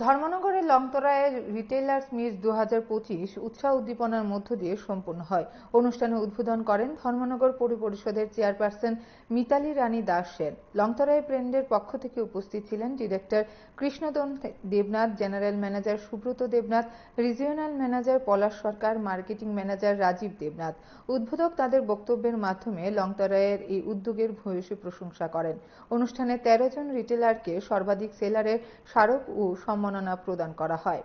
ধর্মনগরের Longtharai রিটেইলার্স meet 2025 উৎসাহ উদ্দীপনার মধ্য দিয়ে সম্পন্ন হয়। অনুষ্ঠানে উদ্বোধন করেন ধর্মনগর পৌর পরিষদের চেয়ারপারসন মিতালী রানী দাস সেন। লংতরায় ব্র্যান্ডের পক্ষ থেকে উপস্থিত ছিলেন director Krishnadan Debnath, general manager Subrata Debnath, regional manager Palash Sarkar, marketing manager Rajib Debnath. উদ্বোধক তাদের বক্তব্যের মাধ্যমে লংতরায়ের এই উদ্যোগের ভূয়সী প্রশংসা করেন। অনুষ্ঠানে 13 জন রিটেইলারকে সর্বাধিক সেলারের স্মারক ও সম্মাননা প্রদান করা হয়।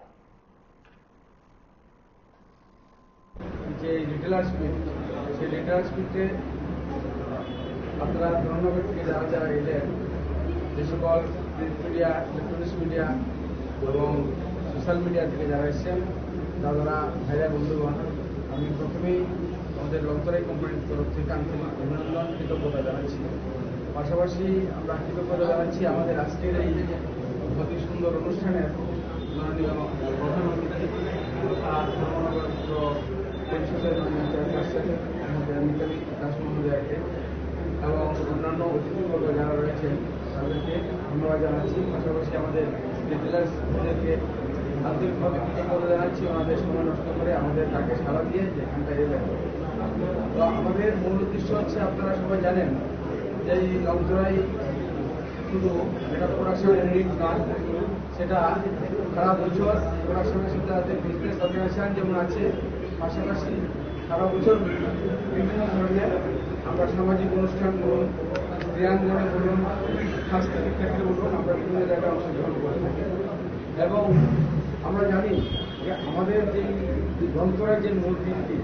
যে রিটেইলার্স মিট, সেই রিটেইলার্স মিটে আপনারা ধর্মনগর থেকে যারা যারা এলেন, যে সকল প্রিন্ট মিডিয়া, ইলেকট্রনিক্স মিডিয়া এবং সোশ্যাল মিডিয়া থেকে যারা এসেছেন, তারা ভাইরা বন্ধুগণ, আমি প্রথমেই আমাদের লংতরাই কোম্পানির তরফ থেকে আন্তরিক অভিনন্দন, কৃতজ্ঞতা জানাচ্ছি। পাশাপাশি আমরা কৃতজ্ঞতা জানাচ্ছি আমাদের আজকের এই অতি সুন্দর অনুষ্ঠানের মাননীয় প্রধান অতিথি ধর্মনগর পরিষদের মাননীয় চেয়ারপারসন আমাদের মিতালী দাস মহোদয়াকে এবং অন্যান্য অতিথিবর্গ যারা রয়েছেন তাদেরকে ধন্যবাদ জানাচ্ছি। পাশাপাশি আমাদের রিটেইলার্সদেরকে আন্তরিকভাবে কৃতজ্ঞতা জানাচ্ছি, ওনাদের সময় নষ্ট করে আমাদের তাকে সাড়া দিয়ে যেখানটায় এলেন। তো আমাদের মূল উদ্দেশ্য হচ্ছে, আপনারা সবাই জানেন যে এই লংতরাই শুধু এটা প্রোডাকশন ইউনিট নয়, সেটা সারা বছর প্রোডাকশনের সাথে বিজনেস অর্গানাইজেশন যেমন আছে, পাশাপাশি সারা বছর বিভিন্ন ধরনের আমরা সামাজিক অনুষ্ঠান বলুন, ক্রীড়াঙ্গনে বলুন, সাংস্কৃতিক ক্ষেত্রে বলুন, আমরা বিভিন্ন জায়গায় অংশগ্রহণ করে থাকি। এবং আমরা জানি যে আমাদের যে লংতরার যে মূল ভিত্তি,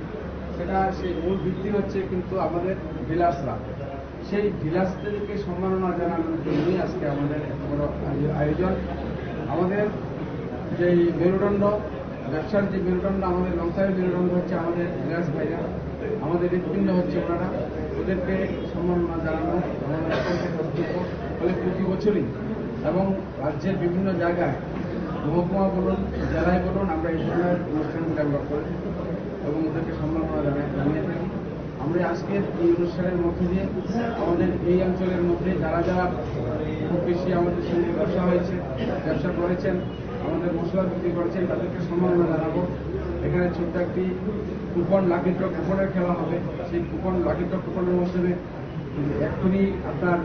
সেটা সেই মূল ভিত্তি হচ্ছে কিন্তু আমাদের ডিলার্সরা। সেই ডিলার্সদেরকে সম্মাননা জানানোর জন্যই আজকে আমাদের এত বড় আয়োজন। আমাদের যে মেরুদণ্ড, ব্যবসার যে মেরুদণ্ড, আমাদের লংতরায়ের মেরুদণ্ড হচ্ছে আমাদের ডিলার্স ভাইরা, আমাদের হৃৎপিণ্ড হচ্ছে ওনারা। ওদেরকে সম্মাননা জানানো আমাদের অত্যন্ত কর্তব্য। ফলে প্রতি বছরই এবং রাজ্যের বিভিন্ন জায়গায়, মহকুমা বলুন, জেলায় বলুন, আমরা এই ধরনের অনুষ্ঠানগুলো আমরা করে এবং ওদেরকে সম্মাননা জানিয়ে থাকি। আমরা আজকের এই অনুষ্ঠানের মধ্য দিয়ে আমাদের এই অঞ্চলের মধ্যে যারা যারা খুব বেশি আমাদের সঙ্গে ব্যবসা করেছেন, আমাদের মশলা বিক্রি করেছেন, তাদেরকে সম্মাননা জানাবো। এখানে ছোট্ট একটি কুপন, লাকি ড্র কুপনের খেলা হবে। সেই কুপন, লাকি ড্র কুপনের মাধ্যমে এক্ষুনি আপনার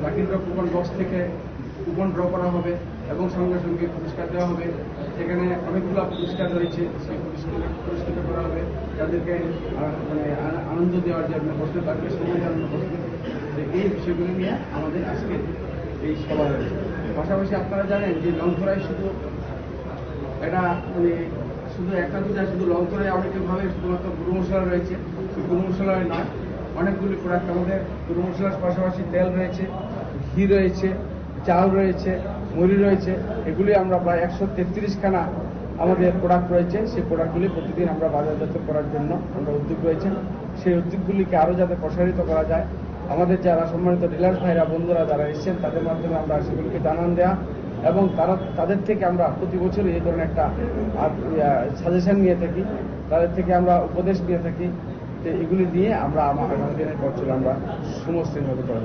লাকি ড্র কুপন বক্স থেকে কুপন ড্র করা হবে এবং সঙ্গে সঙ্গে পুরস্কার দেওয়া হবে। সেখানে অনেকগুলো পুরস্কার রয়েছে, সেই পুরস্কৃত করা হবে। তাদেরকে মানে আনন্দ দেওয়ার জন্য বসতে, তাদেরকে সময় জানানো বসতে। এই বিষয়গুলো নিয়ে আমাদের আজকে এই সভা রয়েছে। পাশাপাশি আপনারা জানেন যে লংতরায় শুধু এটা মানে শুধু একটা দুটা, শুধু লংতরায় অনেকভাবে শুধুমাত্র গুঁড়ো মশলা রয়েছে, শুধু গুঁড়ো মশলায় নয়, অনেকগুলি প্রোডাক্ট আমাদের গুঁড়ো মশলার পাশাপাশি তেল রয়েছে, ঘি রয়েছে, চাল রয়েছে, মুড়ি রয়েছে। এগুলি আমরা প্রায় 133 খানা আমাদের প্রোডাক্ট রয়েছে। সেই প্রোডাক্টগুলি প্রতিদিন আমরা বাজারজাত করার জন্য আমরা উদ্যোগ রয়েছেন। সেই উদ্যোগগুলিকে আরও যাতে প্রসারিত করা যায়, আমাদের যারা সম্মানিত ডিলার্স ভাইরা, বন্ধুরা যারা এসেছেন, তাদের মাধ্যমে আমরা সেগুলিকে জানান দেওয়া এবং তাদের থেকে আমরা প্রতি বছরই এই ধরনের একটা সাজেশন নিয়ে থাকি, তাদের থেকে আমরা উপদেশ নিয়ে থাকি। তো এগুলি দিয়ে আমরা আগামী দিনের পথ চলে আমরা সুমসৃণভাবে করা